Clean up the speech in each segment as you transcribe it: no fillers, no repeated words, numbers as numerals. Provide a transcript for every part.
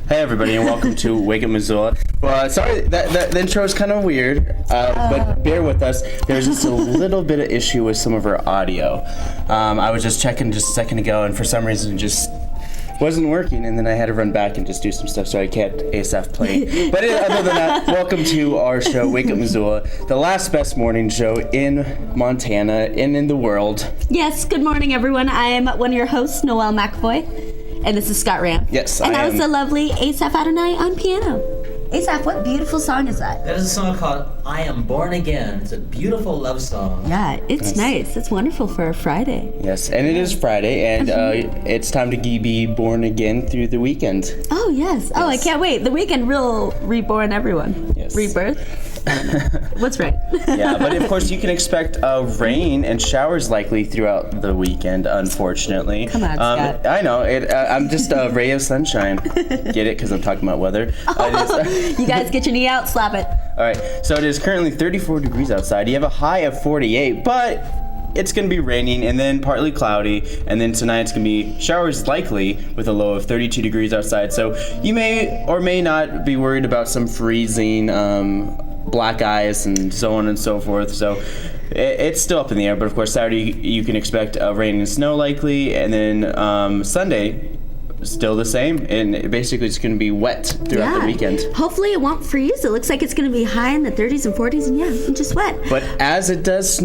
Hey everybody, and welcome to Wake Up Missoula. Well, sorry, the intro is kind of weird, but bear with us. There's just a little bit of issue with some of our audio. I was just checking just a second ago, and for some reason it just wasn't working, and then I had to run back and just do some stuff so I kept Asaph playing. But other than that, welcome to our show, Wake Up Missoula, the last best morning show in Montana and in the world. Yes, good morning everyone. I am one of your hosts, Noelle McAvoy. And this is Scott Ram. Yes, and that was the lovely Asaph Adonai on piano. Asaph, what beautiful song is that? That is a song called I Am Born Again. It's a beautiful love song. Yeah, it's nice. It's wonderful for a Friday. Yes, and it is Friday, and it's time to be born again through the weekend. Oh, yes. Oh, I can't wait. The weekend will reborn everyone. Yes. Rebirth. What's right? Yeah, but of course you can expect rain and showers likely throughout the weekend, unfortunately. Come on, Scott. I know. I'm just a ray of sunshine. Get it? Because I'm talking about weather. You guys get your knee out, slap it. All right, so it is currently 34 degrees outside. You have a high of 48, but it's going to be raining and then partly cloudy, and then tonight it's going to be showers likely with a low of 32 degrees outside. So you may or may not be worried about some freezing black ice and so on and so forth. So it's still up in the air, but of course Saturday you can expect rain and snow likely, and then Sunday still the same, and basically it's going to be wet throughout the weekend. Hopefully it won't freeze. It looks like it's going to be high in the 30s and 40s, and just wet. But as it does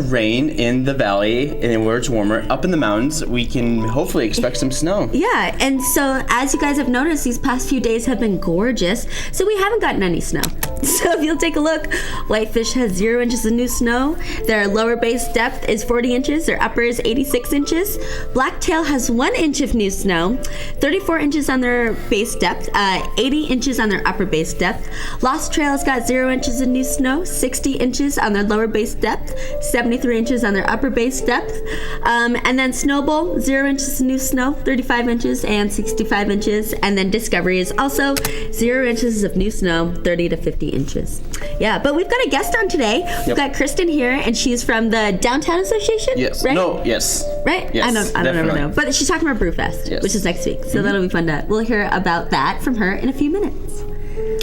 rain in the valley and where it's warmer, up in the mountains, we can hopefully expect some snow. Yeah, and so as you guys have noticed, these past few days have been gorgeous, so we haven't gotten any snow. So if you'll take a look, Whitefish has 0 inches of new snow. Their lower base depth is 40 inches. Their upper is 86 inches. Blacktail has 1 inch of new snow, 34 inches on their base depth, 80 inches on their upper base depth. Lost Trail has got 0 inches of new snow, 60 inches on their lower base depth, 73 inches on their upper base depth. And then Snowball, 0 inches of new snow, 35 inches and 65 inches. And then Discovery is also 0 inches of new snow, 30 to 50 inches. Yeah, but we've got a guest on today. Yep. We've got Kristen here, and she's from the Downtown Association. Yes. Right? No. Yes. Right? Yes, I don't ever definitely. know. But she's talking about Brewfest, Yes. which is next week. So that'll be fun we'll hear about that from her in a few minutes.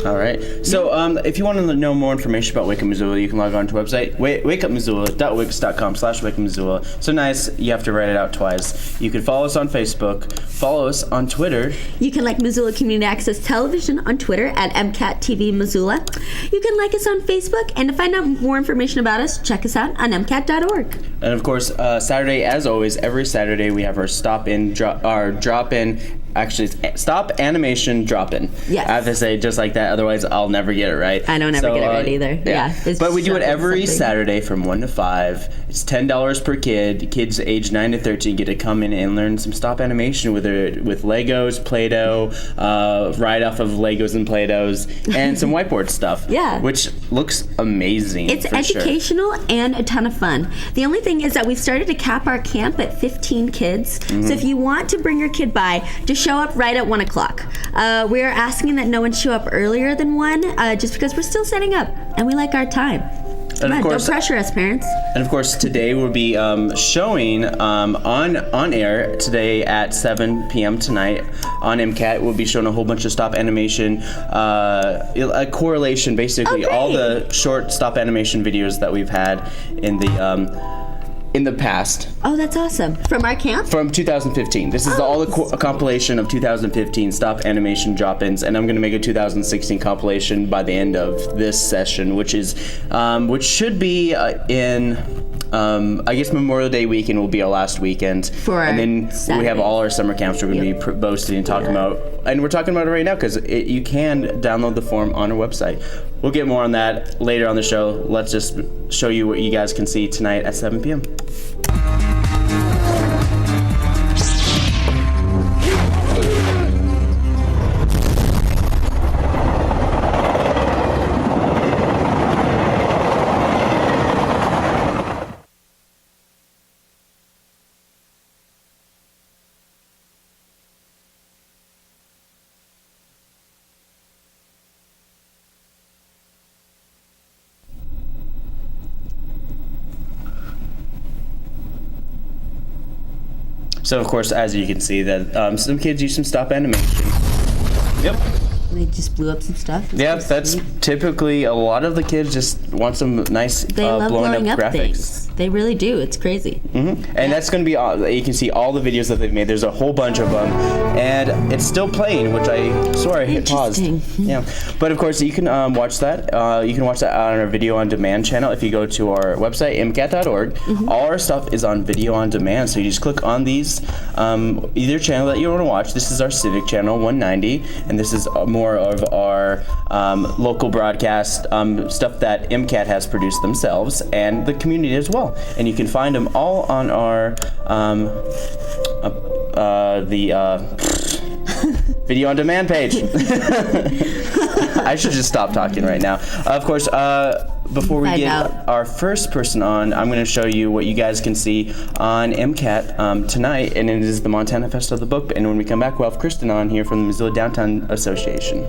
All right. So if you want to know more information about Wake Up Missoula, you can log on to our website, wakeupmissoula.wix.com/wakeupmissoula. So nice, you have to write it out twice. You can follow us on Facebook, follow us on Twitter. You can like Missoula Community Access Television on Twitter at MCAT-TV Missoula. You can like us on Facebook, and to find out more information about us, check us out on MCAT.org. And of course, Saturday, as always, every Saturday we have our stop animation drop-in. Yes. I have to say it just like that, otherwise I'll never get it right. I don't ever get it right either. Yeah. But we do it every something. Saturday from 1 to 5. It's $10 per kid. Kids age 9 to 13 get to come in and learn some stop animation with Legos, Play-Doh, right off of Legos and Play-Dohs, and some whiteboard stuff. Yeah. Which looks amazing. It's educational and a ton of fun. The only thing is that we've started to cap our camp at 15 kids. Mm-hmm. So if you want to bring your kid by, just show up right at 1 o'clock. We are asking that no one show up earlier than 1, just because we're still setting up and we like our time. Come on, don't pressure us, parents. And of course, today we'll be showing on air today at 7 p.m. tonight on MCAT. We'll be showing a whole bunch of stop animation, a correlation, basically all the short stop animation videos that we've had in the past. Oh, that's awesome. From our camp? From 2015. This is all a compilation of 2015 stop animation drop-ins, and I'm going to make a 2016 compilation by the end of this session, which should be in I guess Memorial Day weekend will be our last weekend. And then Saturday. We have all our summer camps we're going to be boasting and talking about. And we're talking about it right now because you can download the form on our website. We'll get more on that later on the show. Let's just show you what you guys can see tonight at 7 p.m. So of course, as you can see, that some kids use some stop animation. Yep. They just blew up some stuff. Yeah, that's typically a lot of the kids just want some nice They love blowing up graphics. Things. They really do. It's crazy. And that's going to be all, you can see all the videos that they've made. There's a whole bunch of them, and it's still playing, which I hit paused. Yeah, but of course you can watch that. You can watch that on our video on demand channel. If you go to our website mcat.org, all our stuff is on video on demand. So you just click on these either channel that you want to watch. This is our Civic channel 190, and this is more of our local broadcast stuff that MCAT has produced themselves and the community as well. And you can find them all on our video on demand page. I should just stop talking right now. Of course, before we get our first person on, I'm going to show you what you guys can see on MCAT tonight, and it is the Montana Fest of the Book. And when we come back, we'll have Kristen on here from the Missoula Downtown Association.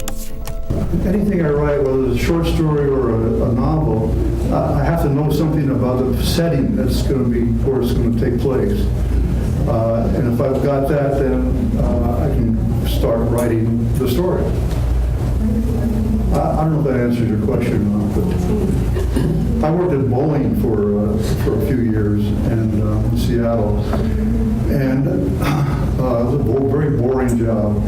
Anything I write, whether it's a short story or a novel, I have to know something about the setting that's going to be, where it's going to take place. And if I've got that, then I can start writing the story. I don't know if that answers your question or not, but I worked at bowling for a few years in Seattle, and it was a very boring job.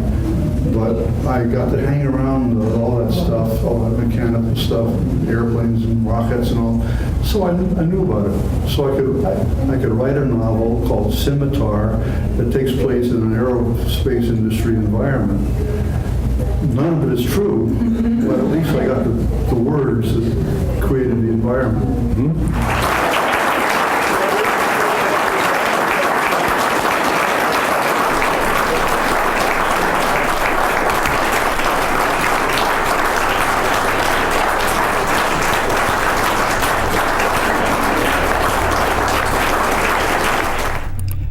But I got to hang around all that stuff, all that mechanical stuff, airplanes and rockets and all. So I knew about it. So I could write a novel called Scimitar that takes place in an aerospace industry environment. None of it is true, but at least I got the words that created the environment.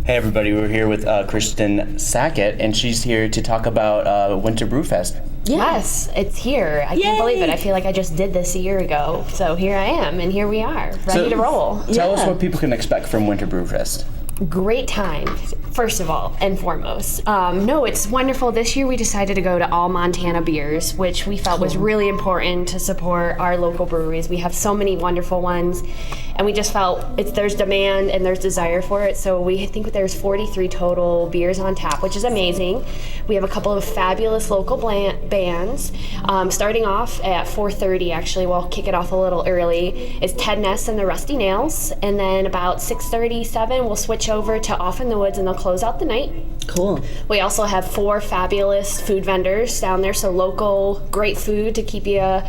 Hey everybody, we're here with Kristen Sackett, and she's here to talk about Winter Brewfest. Yes, it's here. I can't believe it. I feel like I just did this a year ago. So here I am, and here we are, ready to roll. Tell us what people can expect from Winter Brewfest. Great time, first of all and foremost. No, it's wonderful. This year we decided to go to all Montana beers, which we felt was really important to support our local breweries. We have so many wonderful ones, and we just felt there's demand and there's desire for it. So we think there's 43 total beers on tap, which is amazing. We have a couple of fabulous local bands. Starting off at 4:30, actually, we'll kick it off a little early, is Ted Ness and the Rusty Nails. And then about 6:37, we'll switch over to Off in the Woods, and they'll close out the night. Cool. We also have 4 fabulous food vendors down there, so local, great food to keep you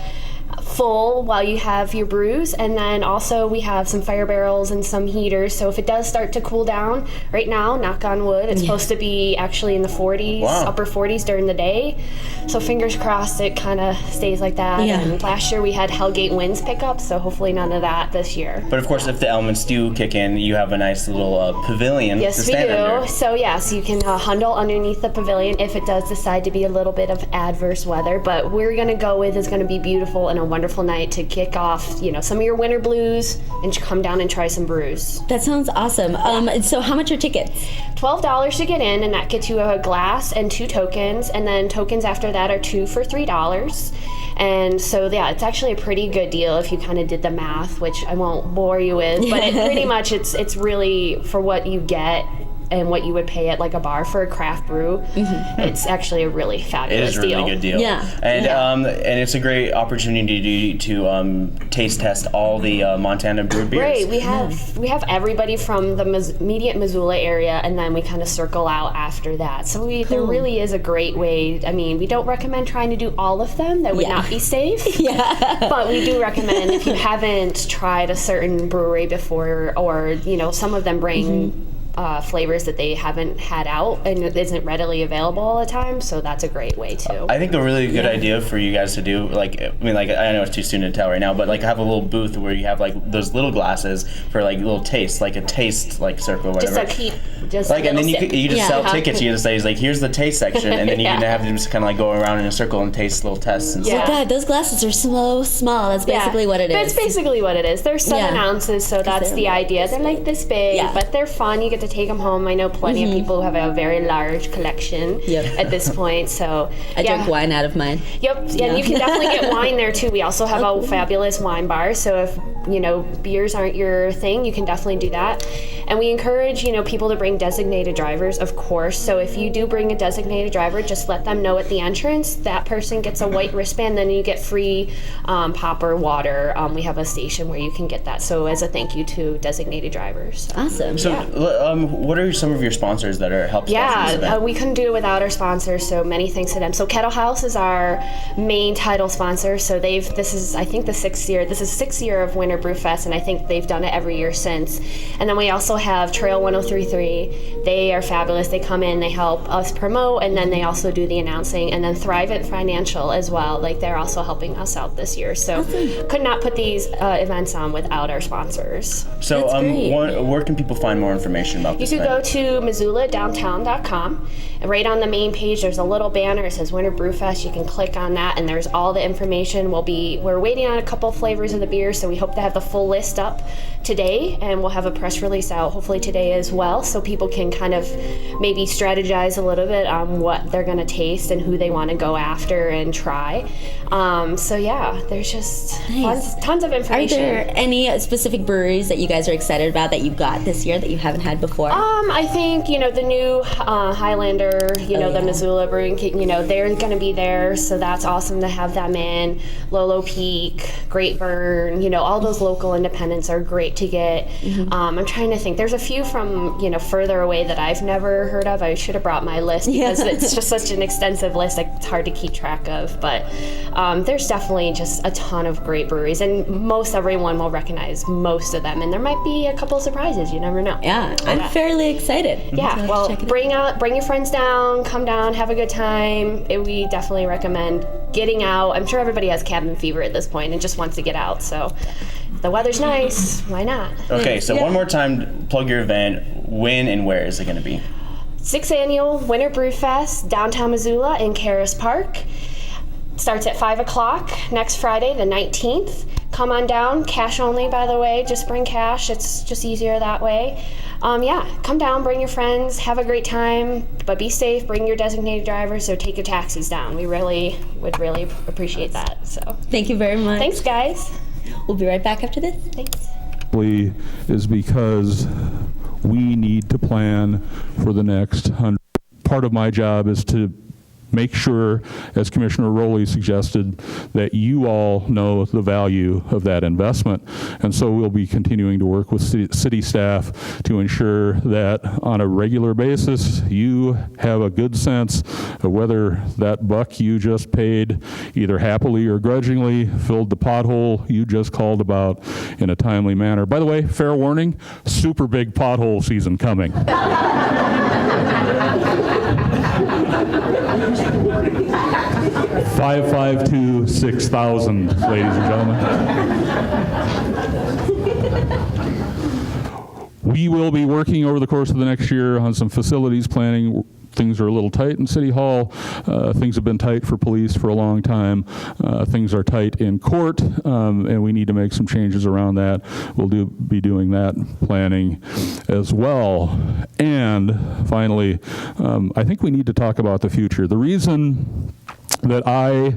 full while you have your brews. And then also we have some fire barrels and some heaters, so if it does start to cool down right now, knock on wood, it's supposed to be actually in the 40s, upper 40s during the day, so fingers crossed it kind of stays like that. And last year we had Hellgate winds pick up, so hopefully none of that this year. But of course, if the elements do kick in, you have a nice little pavilion to stand under. Yes, we do. So yes, you can huddle underneath the pavilion if it does decide to be a little bit of adverse weather, but we're going to go with is going to be beautiful and a wonderful night to kick off, some of your winter blues and come down and try some brews. That sounds awesome. So how much are tickets? $12 to get in, and that gets you a glass and 2 tokens, and then tokens after that are 2 for $3. And so it's actually a pretty good deal if you kind of did the math, which I won't bore you with, but pretty much it's really for what you get and what you would pay at like a bar for a craft brew. It's actually a really fabulous deal. It is a really good deal. And it's a great opportunity to taste test all the Montana brewed beers. Right. We have everybody from the immediate Missoula area, and then we kind of circle out after that. So there really is a great way. I mean, we don't recommend trying to do all of them. That would not be safe. But we do recommend if you haven't tried a certain brewery before, or some of them bring flavors that they haven't had out and it isn't readily available all the time, so that's a great way too. I think a really good idea for you guys to do, I know it's too soon to tell right now, but have a little booth where you have those little glasses for little taste, a taste circle or whatever. And then you can just sell tickets. You just say here's the taste section, and then you can have them just kind of go around in a circle and taste little tests and stuff. God, those glasses are so small. That's basically what it is. That's basically what it is. They're 7 ounces, so that's the idea. They're this big, but they're fun. You get to to take them home. I know plenty of people who have a very large collection at this point. So I drink wine out of mine. Yep, and you can definitely get wine there too. We also have a fabulous wine bar. So if beers aren't your thing, you can definitely do that. And we encourage people to bring designated drivers, of course. So if you do bring a designated driver, just let them know at the entrance. That person gets a white wristband, then you get free pop or water. We have a station where you can get that. So as a thank you to designated drivers. Awesome. So, what are some of your sponsors that are helping? We couldn't do it without our sponsors. So many thanks to them. So Kettle House is our main title sponsor. So this is I think the 6th year. This is 6th year of Winter Brewfest, and I think they've done it every year since. And then we also have Trail 1033. They are fabulous. They come in, they help us promote, and then they also do the announcing. And then Thrive It Financial as well. Like they're also helping us out this year. So could not put these events on without our sponsors. So where can people find more information about this? You could go to MissoulaDowntown.com. And right on the main page, there's a little banner. It says Winter Brewfest. You can click on that, and there's all the information. We're waiting on a couple flavors of the beer, so we hope to have the full list up today, and we'll have a press release out hopefully today as well, so people can kind of maybe strategize a little bit on what they're going to taste and who they want to go after and try. There's just tons of information. Are there any specific breweries that you guys are excited about that you got this year that you haven't had before? I think the new Highlander, the Missoula Brewing, they're going to be there, so that's awesome to have them in. Lolo Peak, Great Burn, all those local independents are great to get. I'm trying to think. There's a few from further away that I've never heard of. I should have brought my list because it's just such an extensive list. It's hard to keep track of. But there's definitely just a ton of great breweries, and most everyone will recognize most of them. And there might be a couple surprises. You never know. Yeah, I'm fairly excited. Yeah, well, bring your friends down, come down, have a good time. We definitely recommend getting out. I'm sure everybody has cabin fever at this point and just wants to get out. So if the weather's nice, why not? Okay, so one more time, plug your event. When and where is it going to be? 6th Annual Winter Brewfest, Downtown Missoula in Karis Park. Starts at 5 o'clock next Friday, the 19th. Come on down. Cash only, by the way. Just bring cash. It's just easier that way. Come down, bring your friends, have a great time, but be safe. Bring your designated drivers or take your taxis down. We would really appreciate that. So thank you very much. Thanks, guys. We'll be right back after this. Thanks. Is because we need to plan for the next 100. Part of my job is to make sure, as Commissioner Rowley suggested, that you all know the value of that investment. And so we'll be continuing to work with city staff to ensure that on a regular basis, you have a good sense of whether that buck you just paid, either happily or grudgingly, filled the pothole you just called about in a timely manner. By the way, fair warning, super big pothole season coming. 552 6000, ladies and gentlemen. We will be working over the course of the next year on some facilities planning. Things are a little tight in City Hall. Things have been tight for police for a long time. Things are tight in court, and we need to make some changes around that. We'll be doing that planning as well. And finally, I think we need to talk about the future. The reason that I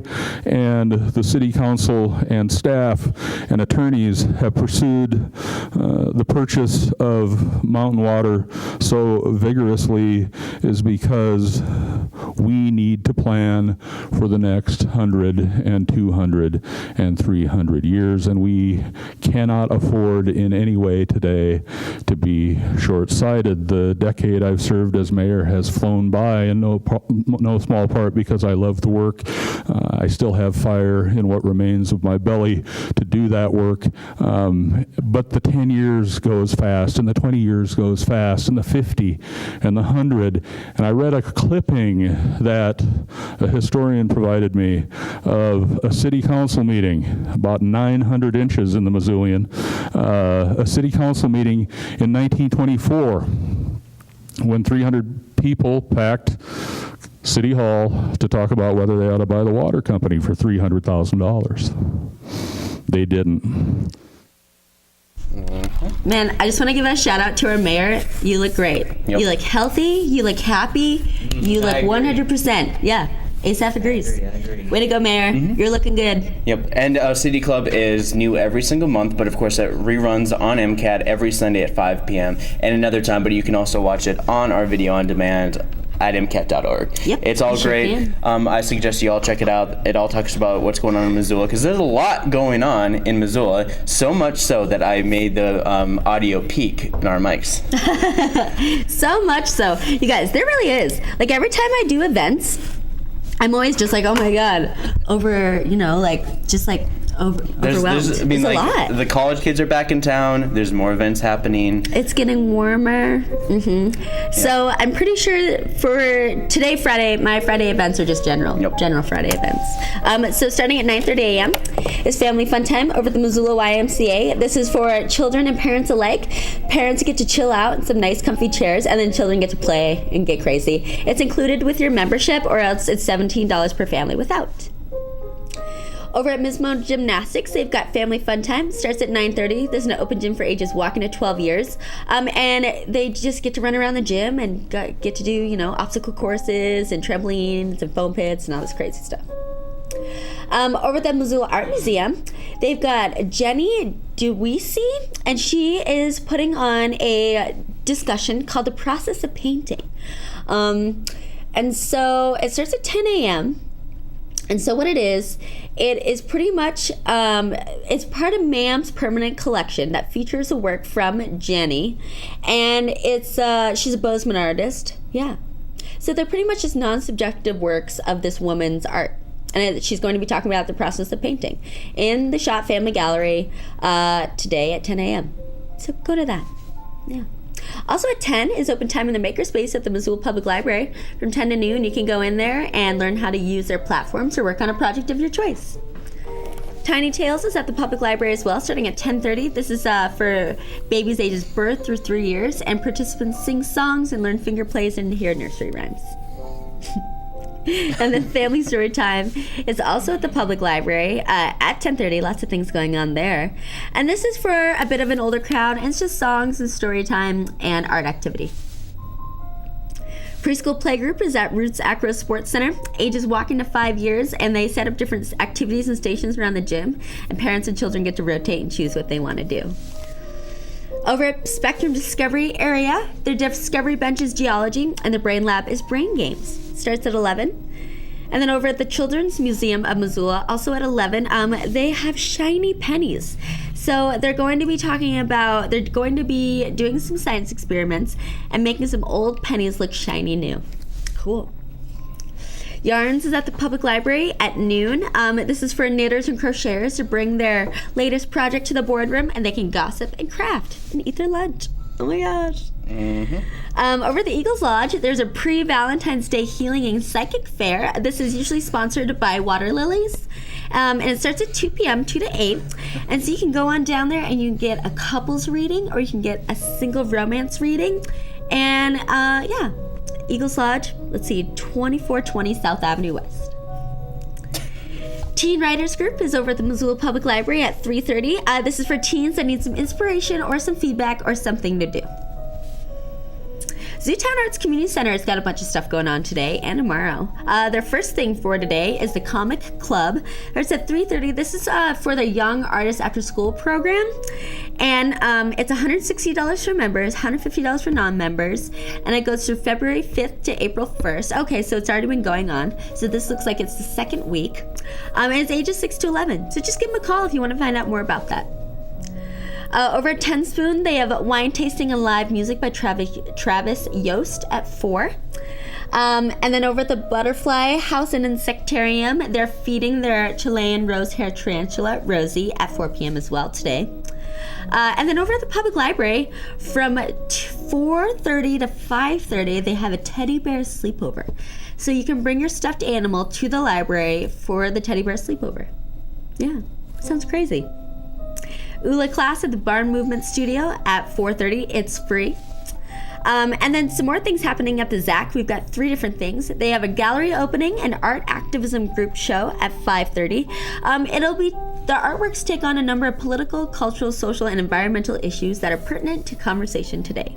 and the City Council and staff and attorneys have pursued the purchase of Mountain Water so vigorously is because we need to plan for the next 100 and 200 and 300 years, and we cannot afford in any way today to be short-sighted. The decade I've served as mayor has flown by, in no small part because I love the work. I still have fire in what remains of my belly to do that work, but the 10 years goes fast, and the 20 years goes fast, and the 50 and the 100. And I read a clipping that a historian provided me of a city council meeting, about 900 inches in the Missoulian, a city council meeting in 1924 when 300 people packed City Hall to talk about whether they ought to buy the water company for $300,000. They didn't. Man, I just want to give a shout out to our mayor. You look great. Yep. You look healthy. You look happy. You look 100%. Yeah. Asaph agrees. I agree. Way to go, Mayor. You're looking good. Yep, and City Club is new every single month, but of course it reruns on MCAT every Sunday at 5 p.m. and another time, but you can also watch it on our video on demand at mcat.org. Yep, it's all you sure great. can. I suggest you all check it out. It all talks about what's going on in Missoula, because there's a lot going on in Missoula, so much so that I made the audio peak in our mics. So much so. You guys, there really is. Like, every time I do events, I'm always just like, oh my God, overwhelmed. There's It's a lot. the college kids are back in town. There's more events happening. It's getting warmer. So I'm pretty sure for today, Friday, my Friday events are just general Friday events. So starting at 9:30 a.m. is Family Fun Time over at the Missoula YMCA. This is for children and parents alike. Parents get to chill out in some nice comfy chairs, and then children get to play and get crazy. It's included with your membership, or else it's $17 per family without. Over at Mismo Gymnastics, they've got Family Fun Time. Starts at 9:30. There's an open gym for ages walking to 12 years. And they just get to run around the gym and get to do, obstacle courses and trampolines and foam pits and all this crazy stuff. Over at the Missoula Art Museum, they've got Jenny Dewisi, and she is putting on a discussion called The Process of Painting. And so it starts at 10 a.m., and so what it is pretty much, it's part of Ma'am's permanent collection that features a work from Jenny, and she's a Bozeman artist, yeah. So they're pretty much just non-subjective works of this woman's art. And she's going to be talking about the process of painting in the Schott Family Gallery today at 10 a.m. So go to that, yeah. Also at 10 is open time in the Makerspace at the Missoula Public Library. From 10 to noon, you can go in there and learn how to use their platforms or work on a project of your choice. Tiny Tales is at the Public Library as well, starting at 10:30. This is for babies ages birth through 3 years, and participants sing songs and learn finger plays and hear nursery rhymes. And then Family Story Time is also at the Public Library at 10:30. Lots of things going on there. And this is for a bit of an older crowd, and it's just songs and story time and art activity. Preschool Playgroup is at Roots Acro Sports Center. Ages walking to 5 years, and they set up different activities and stations around the gym, and parents and children get to rotate and choose what they want to do. Over at Spectrum Discovery area, their Discovery Bench is geology, and the Brain Lab is brain games. Starts at 11. And then over at the Children's Museum of Missoula, also at 11, they have shiny pennies. So they're going to be doing some science experiments and making some old pennies look shiny new. Cool. Yarns is at the Public Library at noon. This is for knitters and crocheters to bring their latest project to the boardroom, and they can gossip and craft and eat their lunch. Oh my gosh. Over at the Eagles Lodge, there's a pre-Valentine's Day healing and psychic fair. This is usually sponsored by Water Lilies. And it starts at 2 p.m., 2 to 8. And so you can go on down there and you can get a couples reading, or you can get a single romance reading. And yeah, Eagles Lodge, let's see, 2420 South Avenue West. Teen Writers Group is over at the Missoula Public Library at 3:30. This is for teens that need some inspiration or some feedback or something to do. Zootown Arts Community Center has got a bunch of stuff going on today and tomorrow. Their first thing for today is the Comic Club. It's at 3:30. This is for the Young Artists After School program. And it's $160 for members, $150 for non-members. And it goes through February 5th to April 1st. Okay, so it's already been going on. So this looks like it's the second week. And it's ages 6 to 11. So just give them a call if you want to find out more about that. Over at 10 Spoon, they have wine tasting and live music by Travis Yost at 4. And then over at the Butterfly House and Insectarium, they're feeding their Chilean rose hair tarantula, Rosie, at 4 p.m. as well today. And then over at the Public Library, from 4:30 to 5:30, they have a teddy bear sleepover. So you can bring your stuffed animal to the library for the teddy bear sleepover. Yeah, sounds crazy. ULA class at the Barn Movement Studio at 4:30. It's free. And then some more things happening at the ZAC. We've got 3 different things. They have a gallery opening and art activism group show at 5:30. It'll be Their artworks take on a number of political, cultural, social, and environmental issues that are pertinent to conversation today.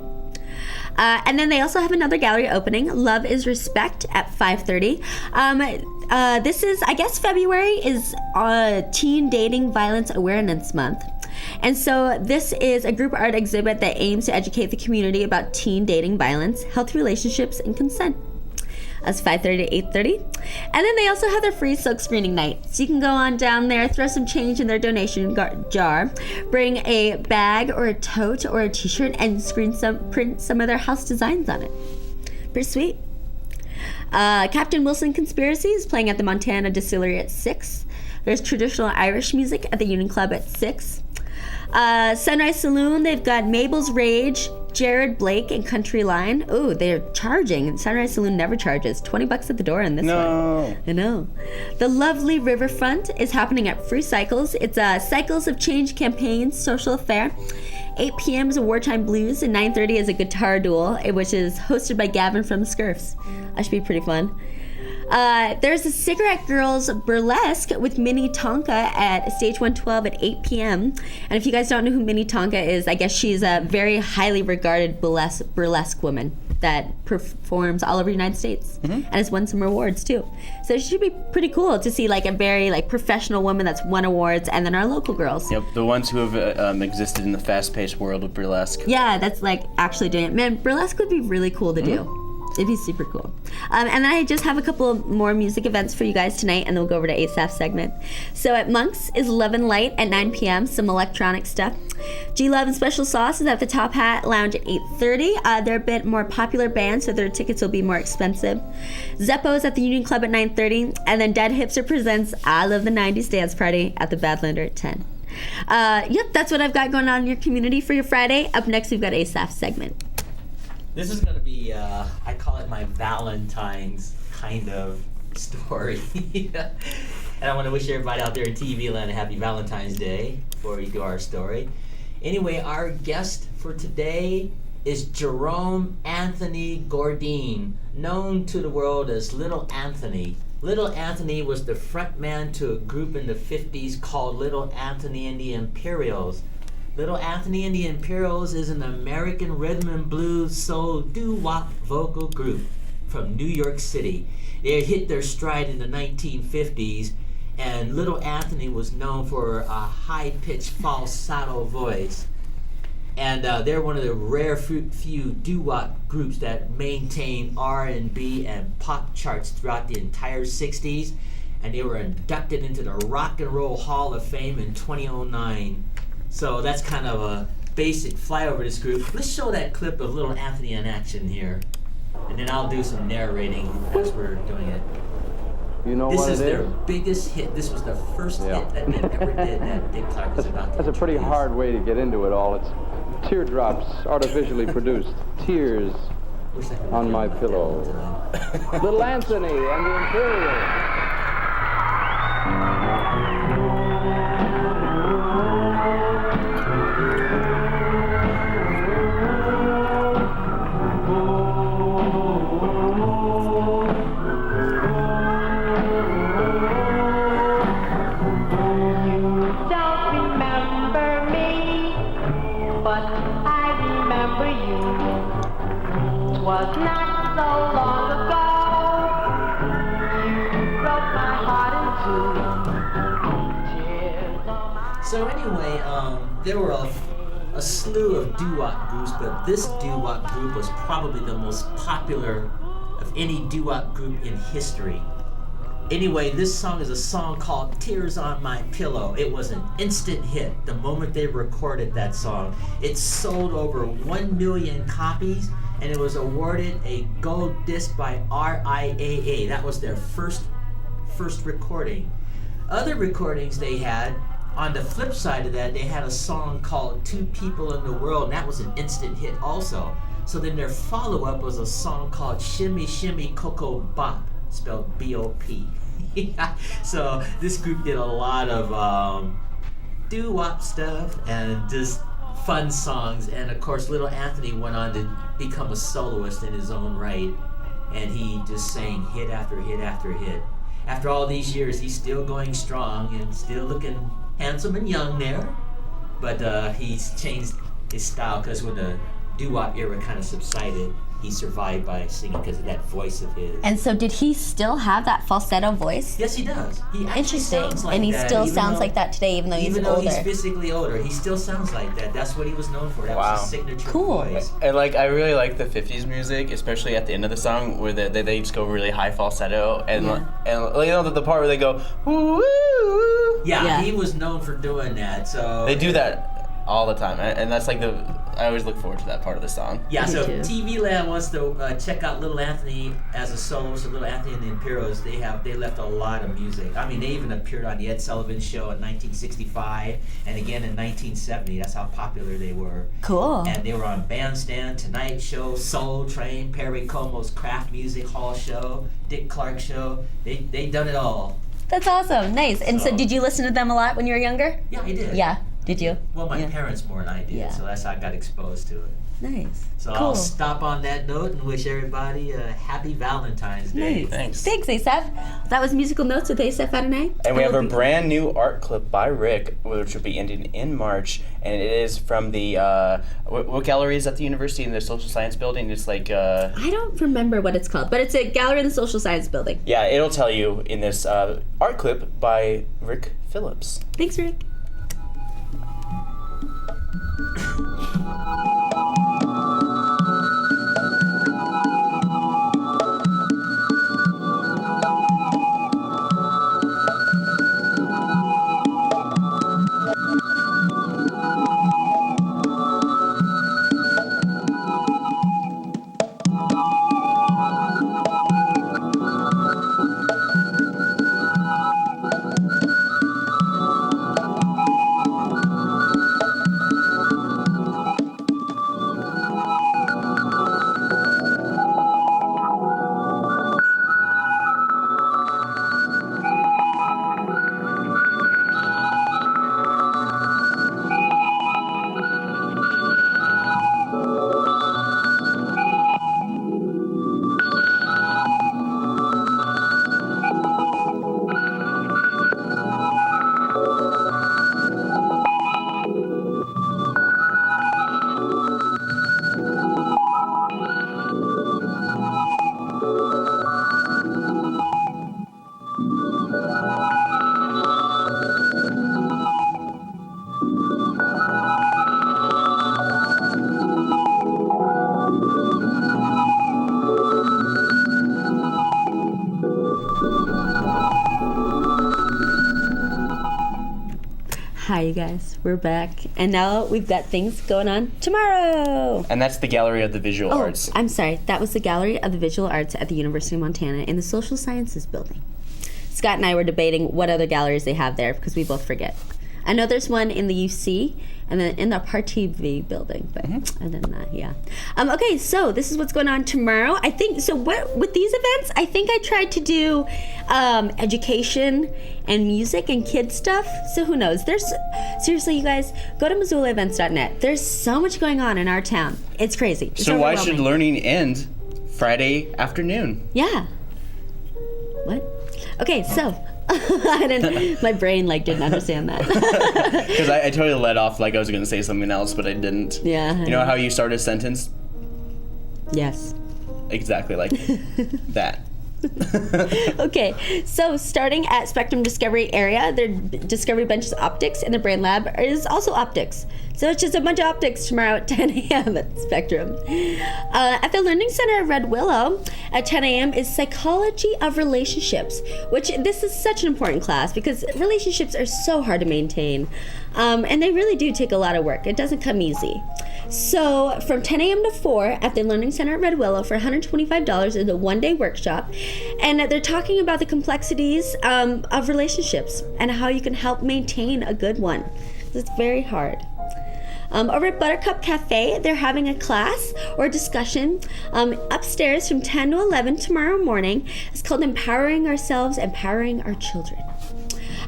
And then they also have another gallery opening, Love is Respect, at 5:30. This is, I guess, February is Teen Dating Violence Awareness Month. And so this is a group art exhibit that aims to educate the community about teen dating violence, healthy relationships, and consent. That's 5:30 to 8:30. And then they also have their free silk screening night. So you can go on down there, throw some change in their donation jar, bring a bag or a tote or a t-shirt, and print some of their house designs on it. Pretty sweet. Captain Wilson Conspiracy is playing at the Montana Distillery at 6. There's traditional Irish music at the Union Club at 6. Sunrise Saloon, they've got Mabel's Rage, Jared Blake, and Country Line. Oh, they're charging. Sunrise Saloon never charges. $20 at the door in this one. I know. The lovely Riverfront is happening at Free Cycles. It's a Cycles of Change campaign social affair. 8 p.m. is a Wartime Blues, and 9:30 is a guitar duel, which is hosted by Gavin from the Scurfs. That should be pretty fun. There's a Cigarette Girls Burlesque with Minnie Tonka at Stage 112 at 8 p.m. And if you guys don't know who Minnie Tonka is, I guess she's a very highly regarded burlesque woman that performs all over the United States and has won some awards too. So it should be pretty cool to see like a very like professional woman that's won awards, and then our local girls. Yep, the ones who have existed in the fast-paced world of burlesque. Yeah, that's like actually doing it. Man, burlesque would be really cool to do. It'd be super cool. And then I just have a couple more music events for you guys tonight, and then we'll go over to Asaph's segment. So at Monk's is Love and Light at 9 p.m., some electronic stuff. G-Love and Special Sauce is at the Top Hat Lounge at 8:30. They're a bit more popular band, so their tickets will be more expensive. Zeppo is at the Union Club at 9:30, and then Dead Hipster presents I Love the 90s Dance Party at the Badlander at 10. Yep, that's what I've got going on in your community for your Friday. Up next, we've got Asaph's segment. This is going to be, I call it my Valentine's kind of story. And I want to wish everybody out there in TV land a happy Valentine's Day before we do our story. Anyway, our guest for today is Jerome Anthony Gordine, known to the world as Little Anthony. Little Anthony was the front man to a group in the 50s called Little Anthony and the Imperials. Little Anthony and the Imperials is an American rhythm and blues soul doo-wop vocal group from New York City. They had hit their stride in the 1950s, and Little Anthony was known for a high-pitched falsetto voice. And they're one of the rare few doo-wop groups that maintain R&B and pop charts throughout the entire 60s, and they were inducted into the Rock and Roll Hall of Fame in 2009. So that's kind of a basic flyover this group. Let's show that clip of Little Anthony in action here, and then I'll do some narrating as we're doing it. You know this what is it their is? biggest hit. This was the first hit that they ever did that Dick Clark was about to That's a pretty introduce. hard way to get into it all. It's teardrops, artificially produced. Tears Wish I could on my have pillow. tonight. Little Anthony and the Imperials. Was not so long ago. You broke my heart in two. Tears on my So anyway, there were a slew of doo-wop groups, but this doo-wop group was probably the most popular of any doo-wop group in history. Anyway, this song is a song called Tears on My Pillow. It was an instant hit the moment they recorded that song. It sold over 1 million copies, and it was awarded a gold disc by RIAA. That was their first recording. Other recordings they had, on the flip side of that, they had a song called Two People in the World, and that was an instant hit also. So then their follow-up was a song called Shimmy Shimmy Cocoa Bop, spelled B-O-P. So this group did a lot of doo-wop stuff and just fun songs, and of course Little Anthony went on to become a soloist in his own right, and he just sang hit after hit after hit. After all these years, he's still going strong and still looking handsome and young there, but he's changed his style because when the doo-wop era kind of subsided, he survived by singing because of that voice of his. And so did he still have that falsetto voice? Yes, he does. He actually Interesting. sounds like And he that, still even sounds though- like that today, even though he's Even though older. he's physically older, he still sounds like that. That's what he was known for. That Wow. was his signature Cool. voice. And like, I really like the 50s music, especially at the end of the song where they just go really high falsetto and the part where they go woo. Yeah, Yeah. he was known for doing that. So They do that all the time, and that's like I always look forward to that part of the song. Yeah, Me so too. if TV Land wants to check out Little Anthony as a soloist, Little Anthony and the Imperials. They left a lot of music. I mean, they even appeared on the Ed Sullivan Show in 1965 and again in 1970. That's how popular they were. Cool. And they were on Bandstand, Tonight Show, Soul Train, Perry Como's Craft Music Hall Show, Dick Clark Show. They done it all. That's awesome. Nice. And so So- did you listen to them a lot when you were younger? Yeah, I did. Yeah. Did you? Well, my Yeah. parents more than I did, Yeah. so that's how I got exposed to it. Nice. So cool. I'll stop on that note and wish everybody a happy Valentine's Day. Nice. Thanks. Thanks, Asaph. That was Musical Notes with Asaph Adonai. And we have a hope you- brand new art clip by Rick, which will be ending in March, and it is from the what gallery is at the university in the social science building? It's like I don't remember what it's called, but it's a gallery in the social science building. yeah, it'll tell you in this art clip by Rick Phillips. Thanks, Rick. Hi, you guys. We're back. And now we've got things going on tomorrow. And that's the Gallery of the Visual Oh, Arts. I'm sorry. That was the Gallery of the Visual Arts at the University of Montana in the Social Sciences building. Scott and I were debating what other galleries they have there because we both forget. I know there's one in the UC and then in the RTV building, but other than that, yeah. Okay, so this is what's going on tomorrow. I think so. What with these events, I think I tried to do education and music and kids stuff. So who knows? There's seriously, you guys, go to MissoulaEvents.net. There's so much going on in our town. It's crazy. It's So why should overwhelming. learning end Friday afternoon? Yeah. What? Okay, so I didn't. My brain didn't understand that. Because I totally let off like I was going to say something else, but I didn't. Yeah. You know how you start a sentence? Yes. Exactly like that. Okay, so starting at Spectrum Discovery area, their Discovery Bench is optics, and the Brand Lab is also optics. So it's just a bunch of optics tomorrow at 10 a.m. at Spectrum. At the Learning Center of Red Willow at 10 a.m. is Psychology of Relationships, which this is such an important class because relationships are so hard to maintain. And they really do take a lot of work. It doesn't come easy. So from 10 a.m. to 4 at the Learning Center at Red Willow for $125 is a one-day workshop. And they're talking about the complexities of relationships and how you can help maintain a good one. It's very hard. Over at Buttercup Cafe, they're having a class or discussion upstairs from 10 to 11 tomorrow morning. It's called Empowering Ourselves, Empowering Our Children.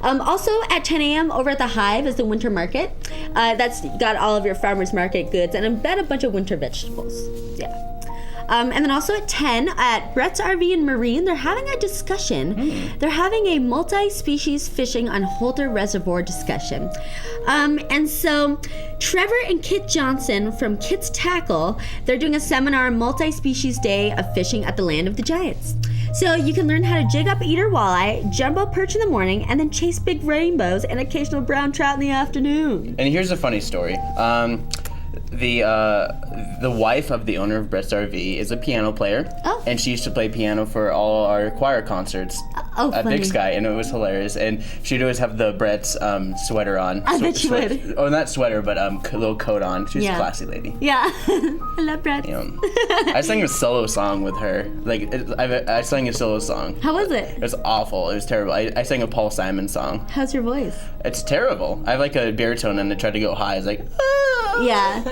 Also at 10 a.m. over at the Hive is the Winter Market. That's got all of your farmers market goods and I bet a bunch of winter vegetables. Yeah. And then also at 10, at Brett's RV and Marine, they're having a discussion. They're having a multi-species fishing on Holter Reservoir discussion. And so Trevor and Kit Johnson from Kit's Tackle, they're doing a seminar on multi-species day of fishing at the Land of the Giants. So you can learn how to jig up eater walleye, jumbo perch in the morning, and then chase big rainbows and occasional brown trout in the afternoon. And here's a funny story. The wife of the owner of Brett's RV is a piano player, and she used to play piano for all our choir concerts at funny. Big Sky, and it was hilarious. And she'd always have the Brett's sweater on. I bet she would. Oh, not sweater, but little coat on. She was Yeah. a classy lady. Yeah, I love Brett. I sang a solo song with her. I sang a solo song. How was it? It was awful. It was terrible. I sang a Paul Simon song. How's your voice? It's terrible. I have like a baritone, and I tried to go high. I was like, ah. Yeah.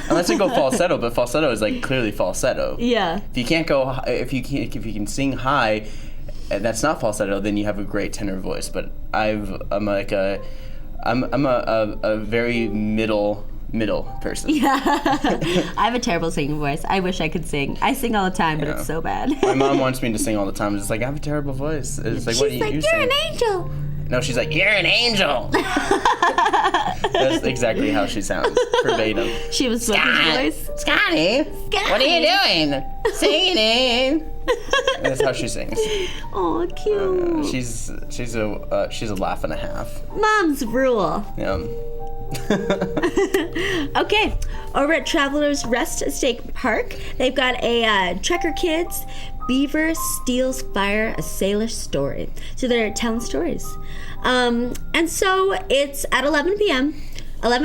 Unless I go falsetto, but falsetto is like clearly falsetto. Yeah. If you can't go, if you can sing high, and that's not falsetto, then you have a great tenor voice. But I'm a very middle person. Yeah. I have a terrible singing voice. I wish I could sing. I sing all the time, but it's so bad. My mom wants me to sing all the time. It's like, I have a terrible voice. It's like, She's what do you like, you you're sing? an angel. No, she's like, you're an angel. That's exactly how she sounds, verbatim. She was Smokey's voice. Scotty, what are you doing? Singing. That's how she sings. Oh, cute. She's a laugh and a half. Mom's rule. Yeah. Okay, over at Travelers Rest State Park, they've got a Trekker Kids Beaver Steals Fire, a Sailor Story. So they're telling stories. And so it's at 11 a.m., not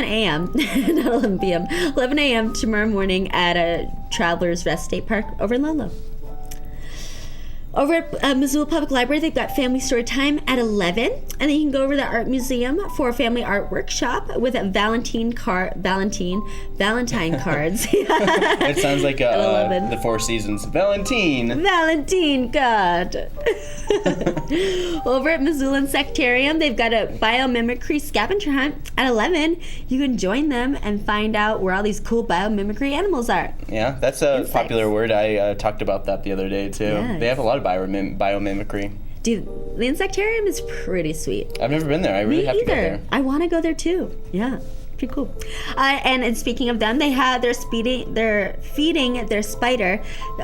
11 p.m., 11 a.m. tomorrow morning at a Travelers Rest State Park over in Ludlow. Over at Missoula Public Library, they've got family story time at 11, and then you can go over to the art museum for a family art workshop with Valentine cards. It sounds like the Four Seasons. Valentine card. Over at Missoula Insectarium, they've got a biomimicry scavenger hunt at 11. You can join them and find out where all these cool biomimicry animals are. Yeah, that's a popular word. I talked about that the other day too. Yes. They have a lot of biomimicry. Dude, the Insectarium is pretty sweet. I've never been there. I really have to go there. I want to go there too. Yeah, pretty cool. And speaking of them, they're feeding their spider,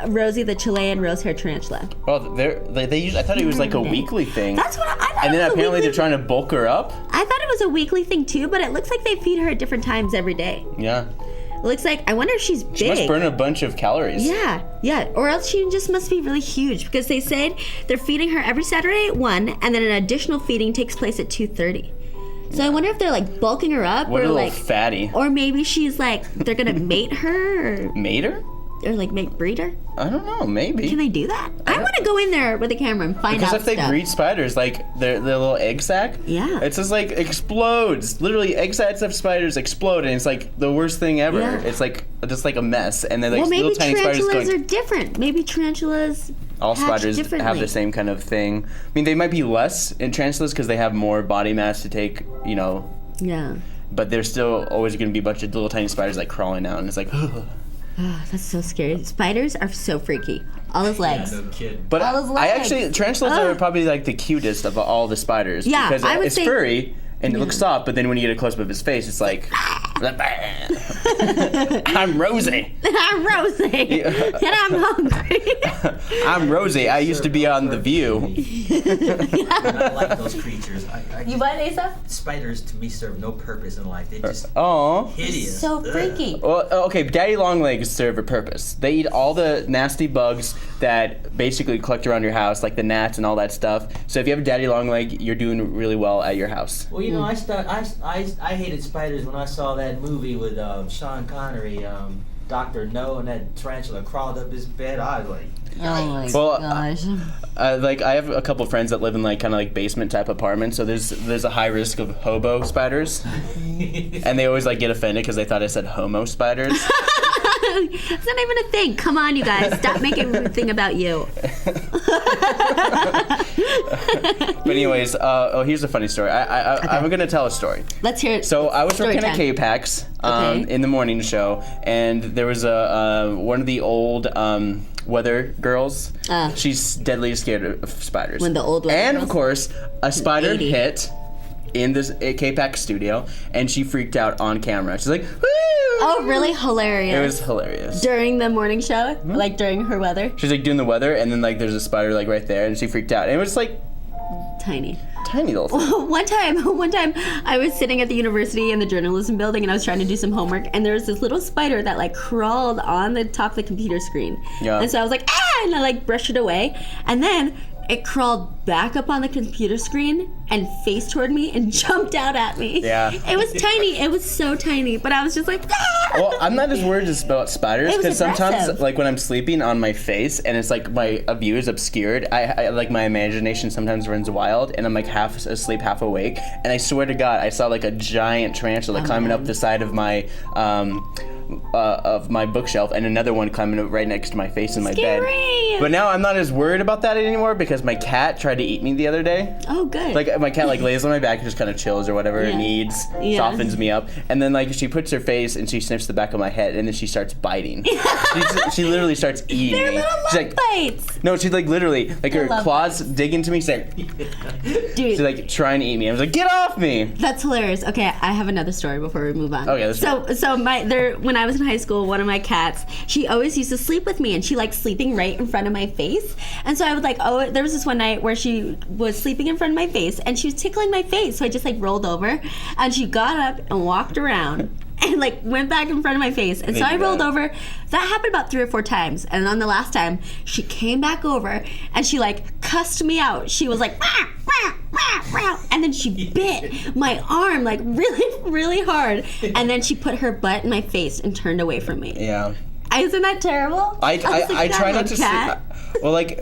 Rosie the Chilean rose-hair tarantula. Well, I thought it was like a weekly thing. That's what I thought. And it then was a apparently weekly they're trying to bulk her up. I thought it was a weekly thing too, but it looks like they feed her at different times every day. Yeah. It looks like, I wonder if she's big. She must burn a bunch of calories. Yeah, or else she just must be really huge, because they said they're feeding her every Saturday at 1, and then an additional feeding takes place at 2:30. So I wonder if they're like bulking her up, What or a little like fatty. or maybe she's like they're gonna mate her, Mate her? or like breed her. I don't know. Maybe. Can they do that? I want to go in there with a camera and find Because out if they stuff. breed spiders, like their little egg sac, Yeah. it just like explodes. Literally, egg sacs of spiders explode, and it's like the worst thing ever. Yeah. It's like just like a mess, and then like Well, maybe little tiny spiders tarantulas going. are different. Maybe tarantulas All hatch spiders differently. have the same kind of thing. I mean, they might be less in tarantulas because they have more body mass to take, Yeah. but there's still always going to be a bunch of little tiny spiders like crawling out, and it's like. Oh, that's so scary. Spiders are so freaky. All those legs. No kid. But All those I legs. actually, tarantulas are probably like the cutest of all the spiders. Yeah, because I would it's say- furry and it looks soft, but then when you get a close up of his face, it's like, I'm Rosie. I'm Rosie, and I'm hungry. I'm Rosie. I used to be on The View. I like those creatures. You what, Asaph? Spiders to me serve no purpose in life. They just Oh. hideous. So Ugh. freaky. Well, okay, daddy longlegs serve a purpose. They eat all the nasty bugs that basically collect around your house, like the gnats and all that stuff. So if you have a daddy longleg, you're doing really well at your house. Well, I hated spiders when I saw that movie with Sean Connery, Dr. No, and that tarantula crawled up his bed. I was like, Oh my Well, gosh. I have a couple friends that live in like kind of like basement type apartments, so there's a high risk of hobo spiders, and they always like get offended because they thought I said homo spiders. It's not even a thing. Come on, you guys. Stop making a thing about you. But anyways, here's a funny story. I'm gonna tell a story. Let's hear it. So I was Story working at time. K-Pax Okay. in the morning show, and there was one of the old weather girls. She's deadly scared of spiders. When the old weather and girls? of course, a spider 80. hit in this K-Pax studio, and she freaked out on camera. She's like, "Woo!" Oh, really hilarious. It was hilarious. During the morning show, like during her weather, She's like doing the weather, and then like there's a spider like right there, and she freaked out. And it was like tiny. tiny little thing. One time, I was sitting at the university in the journalism building, and I was trying to do some homework, and there was this little spider that like crawled on the top of the computer screen. Yeah. And so I was like, ah, and I like brushed it away, and then it crawled back up on the computer screen and faced toward me and jumped out at me. Yeah. It was tiny. It was so tiny, but I was just like, ah! Well, I'm not as worried as about spiders It was because sometimes, aggressive. like when I'm sleeping on my face and it's like my view is obscured, I like my imagination sometimes runs wild and I'm like half asleep, half awake. And I swear to God, I saw like a giant tarantula climbing up the side of my bookshelf and another one climbing right next to my face in my Scary. bed. But now I'm not as worried about that anymore because my cat tried to eat me the other day. Oh, good. Like my cat like lays on my back and just kind of chills or whatever it Yeah. needs, Yeah. softens me up, and then like she puts her face and she sniffs the back of my head and then she starts biting. she literally starts eating They're me. little She's love like, bites. no, she's like literally like her love claws dig into me. She's like, Dude, she's like trying to eat me. I was like, get off me. that's hilarious. Okay, I have another story before we move on. Okay, let's so when I was in high school, one of my cats, she always used to sleep with me, and she liked sleeping right in front of my face. And so I was like, oh, there was this one night where she was sleeping in front of my face, and she was tickling my face. So I just like rolled over, and she got up and walked around. And like went back in front of my face, and so They I do rolled that. over. That happened about 3 or 4 times, and on the last time, she came back over and she like cussed me out. She was like, "Rah, rah, rah, rah," and then she bit my arm like really, really hard, and then she put her butt in my face and turned away from me. Yeah. Isn't that terrible? I was like, try "God, not to cat." sleep. Well, like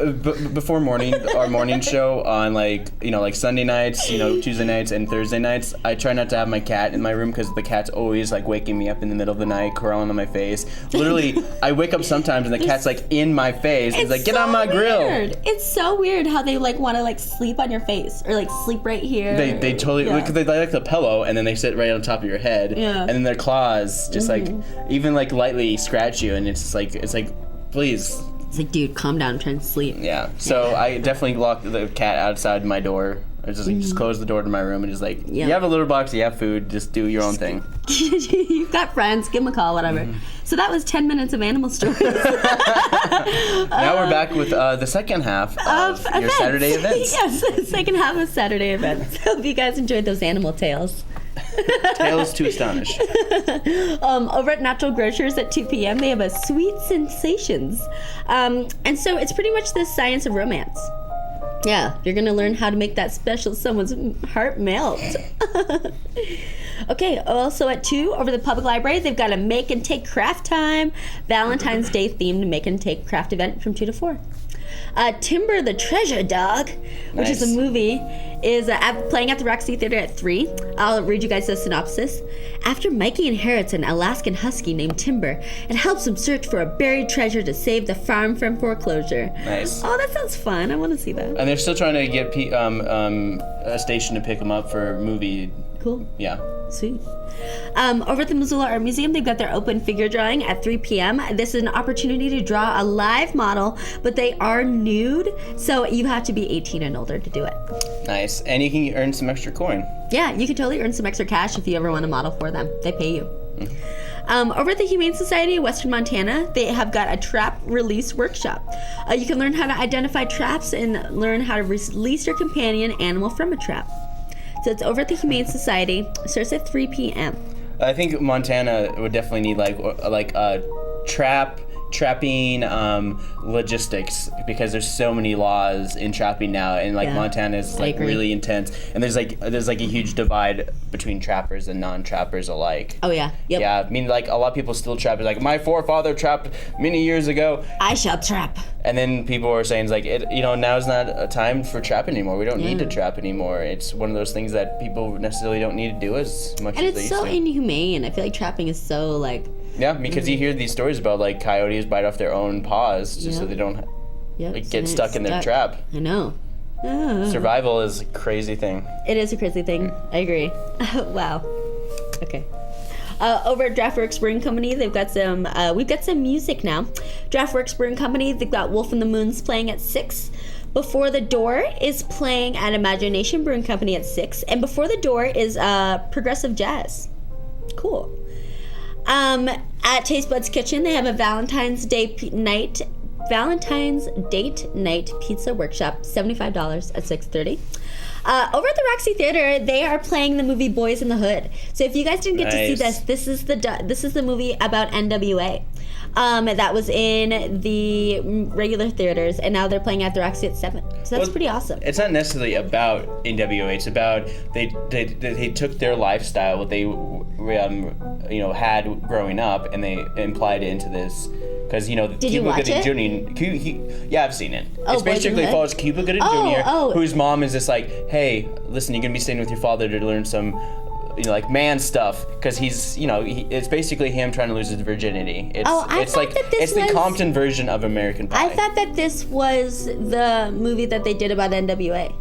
before our morning show on like like Sunday nights, Tuesday nights and Thursday nights, I try not to have my cat in my room because the cat's always like waking me up in the middle of the night, crawling on my face. Literally, I wake up sometimes and the cat's like in my face. It's like, get on my grill. Weird. It's so weird how they like want to like sleep on your face or like sleep right here. They totally Yeah. because they like the pillow and then they sit right on top of your head. Yeah. And then their claws just like even like lightly scratch you and it's like please. It's like, dude, calm down. I'm trying to sleep. Yeah. So I definitely lock the cat outside my door. I just like just close the door to my room and just like Yeah. you have a litter box, you have food, just do your own thing. You've got friends. Give them a call, whatever. So that was 10 minutes of animal stories. Now we're back with the second half of your events. Saturday events. Yes, the second half of Saturday events. Hope you guys enjoyed those animal tales. Tales to astonish. Over at Natural Grocers at 2 p.m., they have a Sweet Sensations. And so it's pretty much the science of romance. Yeah, you're going to learn how to make that special someone's heart melt. Okay, also at 2, over the public library, they've got a Make and Take Craft Time, Valentine's Day themed Make and Take Craft event from 2 to 4. Timber the Treasure Dog, which is a Nice. movie, is playing at the Roxy Theater at 3. I'll read you guys the synopsis. After Mikey inherits an Alaskan husky named Timber and helps him search for a buried treasure to save the farm from foreclosure. Nice. Oh, that sounds fun. I want to see that. And they're still trying to get a station to pick them up for movie. Cool. Yeah. Sweet. Over at the Missoula Art Museum, they've got their open figure drawing at 3 p.m. This is an opportunity to draw a live model, but they are nude, so you have to be 18 and older to do it. Nice. And you can earn some extra coin. Yeah, you can totally earn some extra cash if you ever want to model for them. They pay you. Over at the Humane Society of Western Montana, they have got a trap release workshop. You can learn how to identify traps and learn how to release your companion animal from a trap. So it's over at the Humane Society. Starts at 3 p.m. I think Montana would definitely need like trapping logistics because there's so many laws in trapping now and like Yeah, Montana is I like agree. really intense and there's like a huge divide between trappers and non-trappers alike. Oh, yeah. Yep. Yeah, I mean like a lot of people still trap. It's like my forefather trapped many years ago, I shall trap. and then people are saying it's like now's not a time for trapping anymore. We don't need to trap anymore. It's one of those things that people necessarily don't need to do as much And as they it's used so to. inhumane. I feel like trapping is so like, Yeah, because you hear these stories about like coyotes bite off their own paws just so Yeah. they don't Yep. like get stuck in their trap. I know. Survival is a crazy thing. It is a crazy thing. I agree. Wow. Okay. Over at Draftworks Brewing Company, they've got some. We've got some music now. Draftworks Brewing Company, they've got Wolf and the Moons playing at 6. Before the Door is playing at Imagination Brewing Company at 6, and Before the Door is progressive jazz. Cool. At Taste Buds Kitchen, they have a Valentine's date night pizza workshop, $75 at 6:30. Over at the Roxy Theater, they are playing the movie Boys in the Hood. So if you guys didn't get to see this is the movie about NWA. That was in the regular theaters, and now they're playing at the Roxy at 7. So that's pretty awesome. It's not necessarily about NWA. It's about they took their lifestyle, what they had growing up, and they applied it into this. Because Did you watch it? Yeah, I've seen it. Oh, It's basically follows Cuba Gooding Jr., oh. whose mom is just like, hey, listen, you're gonna be staying with your father to learn some, like man stuff. Because he's, it's basically him trying to lose his virginity. It's the Compton version of American Pie. I thought that this was the movie that they did about NWA.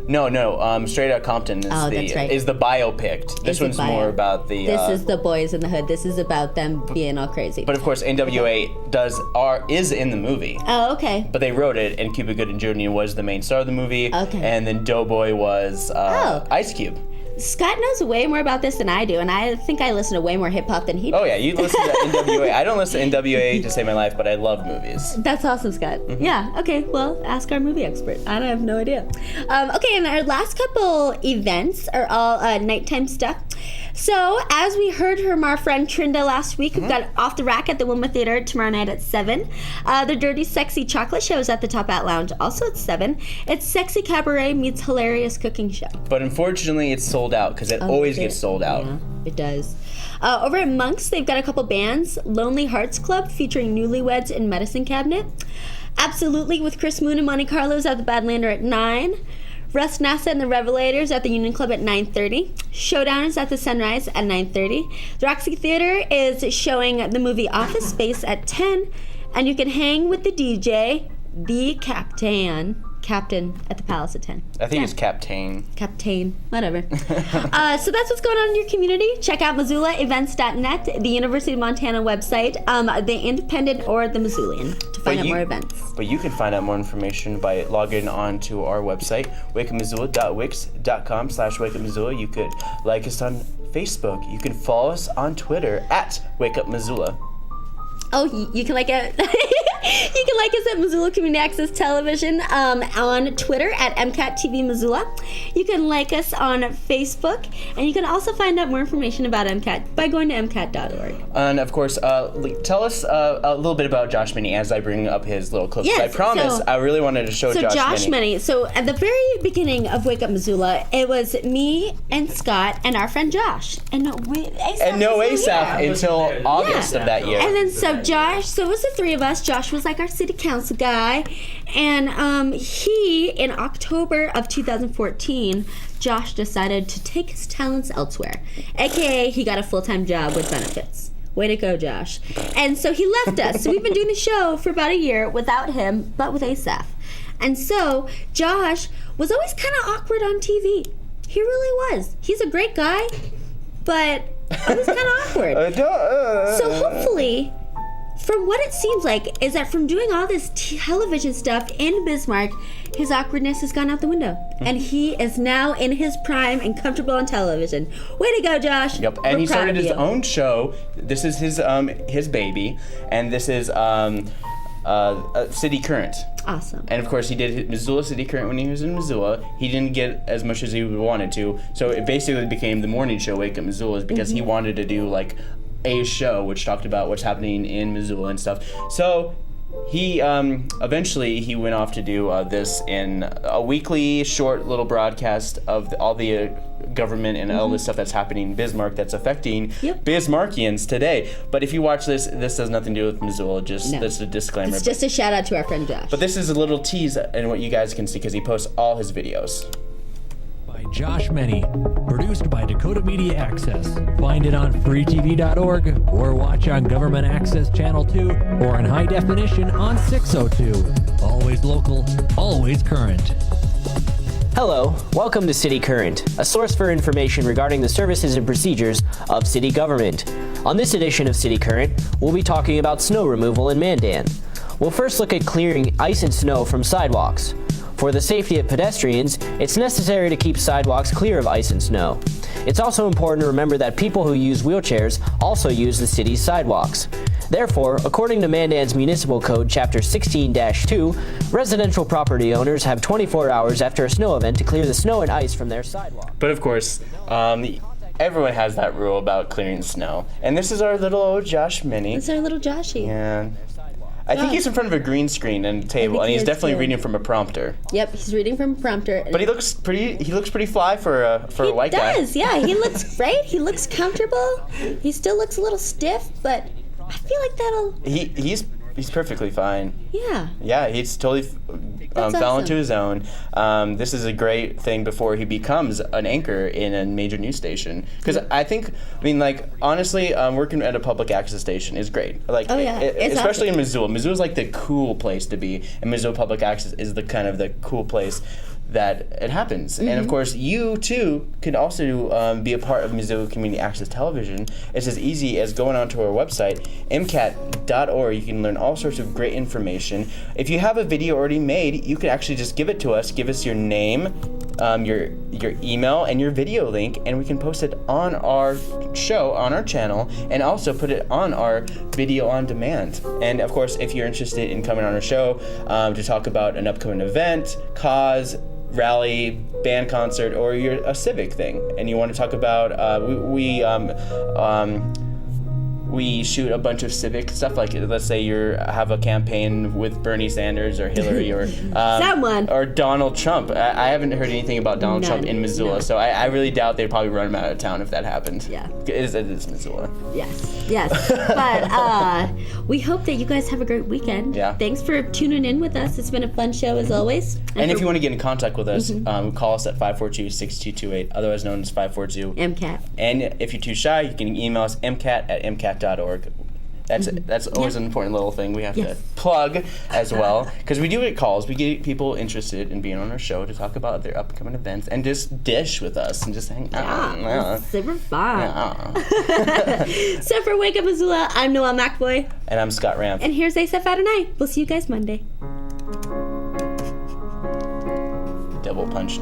No. Straight Outta Compton is the biopic. This one's more about the. This is the Boys in the Hood. This is about them being all crazy. But of course, NWA is in the movie. Oh, okay. But they wrote it, and Cuba Gooding Jr. was the main star of the movie. Okay. And then Doughboy was Ice Cube. Scott knows way more about this than I do, and I think I listen to way more hip hop than he does. Oh yeah, you listen to NWA. I don't listen to NWA to save my life, but I love movies. That's awesome, Scott. Mm-hmm. Yeah, okay, well, ask our movie expert. I have no idea. Okay, and our last couple events are all nighttime stuff. So, as we heard from our friend Trinda last week, we've got Off the Rack at the Wilma Theater tomorrow night at 7. The Dirty Sexy Chocolate Show is at the Top Hat Lounge, also at 7. It's Sexy Cabaret meets Hilarious Cooking Show. But unfortunately, it's sold out, because it always gets sold out. Yeah, it does. Over at Monk's, they've got a couple bands. Lonely Hearts Club featuring Newlyweds and Medicine Cabinet. Absolutely with Chris Moon and Monte Carlos at the Badlander at 9. Russ Nassa and the Revelators at the Union Club at 9:30. Showdown is at the Sunrise at 9:30. The Roxy Theater is showing the movie Office Space at 10. And you can hang with the DJ, the Captain at the Palace at 10. I think it's Captain, whatever. So that's what's going on in your community. Check out MissoulaEvents.net, the University of Montana website, the Independent or the Missoulian to find out more events. But you can find out more information by logging on to our website, wakeupmissoula.wix.com/wakeupmissoula. You could like us on Facebook. You can follow us on Twitter at Wake Up Missoula. Oh, you can like it. You can like us at Missoula Community Access Television on Twitter at MCAT TV Missoula. You can like us on Facebook, and you can also find out more information about MCAT by going to MCAT.org. And of course, tell us a little bit about Josh Minnie as I bring up his little clips. Yes, I promise I really wanted to show Josh Minnie. So at the very beginning of Wake Up Missoula, it was me and Scott and our friend Josh. And no Asaph until August of that year. And then so it was the three of us. Josh was like our city council guy, and in October of 2014, Josh decided to take his talents elsewhere, aka he got a full-time job with benefits. Way to go, Josh. And so he left us. So we've been doing the show for about a year without him, but with Asaph. And so Josh was always kind of awkward on TV. He really was. He's a great guy, but always kind of awkward. So hopefully, from what it seems like, is that from doing all this television stuff in Bismarck, his awkwardness has gone out the window. And he is now in his prime and comfortable on television. Way to go, Josh. Yep, and he started his own show. This is his baby, and this is City Current. Awesome. And of course, he did Missoula City Current when he was in Missoula. He didn't get as much as he wanted to, so it basically became the morning show, Wake Up Missoula, because he wanted to do like a show which talked about what's happening in Missoula and stuff. So he eventually he went off to do this in a weekly short little broadcast of all the government and all this stuff that's happening in Bismarck that's affecting Bismarckians today. But if you watch this has nothing to do with Missoula. That's a disclaimer. It's just a shout out to our friend Josh. But this is a little tease and what you guys can see because he posts all his videos. By Josh Minnie, produced by Dakota Media Access. Find it on freetv.org or watch on Government Access Channel 2 or in high definition on 602. Always local, always current. Hello, welcome to City Current, a source for information regarding the services and procedures of city government. On this edition of City Current, we'll be talking about snow removal in Mandan. We'll first look at clearing ice and snow from sidewalks. For the safety of pedestrians, it's necessary to keep sidewalks clear of ice and snow. It's also important to remember that people who use wheelchairs also use the city's sidewalks. Therefore, according to Mandan's Municipal Code Chapter 16-2, residential property owners have 24 hours after a snow event to clear the snow and ice from their sidewalk. But of course, everyone has that rule about clearing snow. And this is our little old Josh Mini. It's our little Joshy. And I think he's in front of a green screen and table, and he's definitely reading from a prompter. Yep, he's reading from a prompter. But he looks pretty fly for a white guy. He does, yeah. He looks great. He looks comfortable. He still looks a little stiff, but I feel like that'll... He's perfectly fine. Yeah. Yeah, he's totally fell awesome. into his own. This is a great thing before he becomes an anchor in a major news station. Because honestly, working at a public access station is great. Especially in Missoula. Missoula's like the cool place to be, and Missoula Public Access is the kind of the cool place that it happens. And of course, you too could also be a part of Missoula Community Access Television. It's as easy as going onto our website, mcat.org. You can learn all sorts of great information. If you have a video already made, you can actually just give it to us. Give us your name, your email, and your video link, and we can post it on our show, on our channel, and also put it on our video on demand. And of course, if you're interested in coming on our show to talk about an upcoming event, cause, rally, band concert, or you're a civic thing and you want to talk about we shoot a bunch of civic stuff, like let's say you have a campaign with Bernie Sanders or Hillary or Someone. or Donald Trump. I haven't heard anything about Donald Trump in Missoula, so I really doubt they'd probably run him out of town if that happened. Yeah. It is Missoula. Yes. But we hope that you guys have a great weekend. Yeah. Thanks for tuning in with us. It's been a fun show as always. And if you want to get in contact with us, call us at 542-6228, otherwise known as 542 MCAT. And if you're too shy, you can email us mcat@mcat.org. That's always an important little thing we have to plug as well, because we do get calls. We get people interested in being on our show to talk about their upcoming events and just dish with us and just hang out. Yeah, super fun. So for Wake Up Missoula, I'm Noelle McBoy. And I'm Scott Ramp. And here's Asaph Adonai. We'll see you guys Monday. Double punched.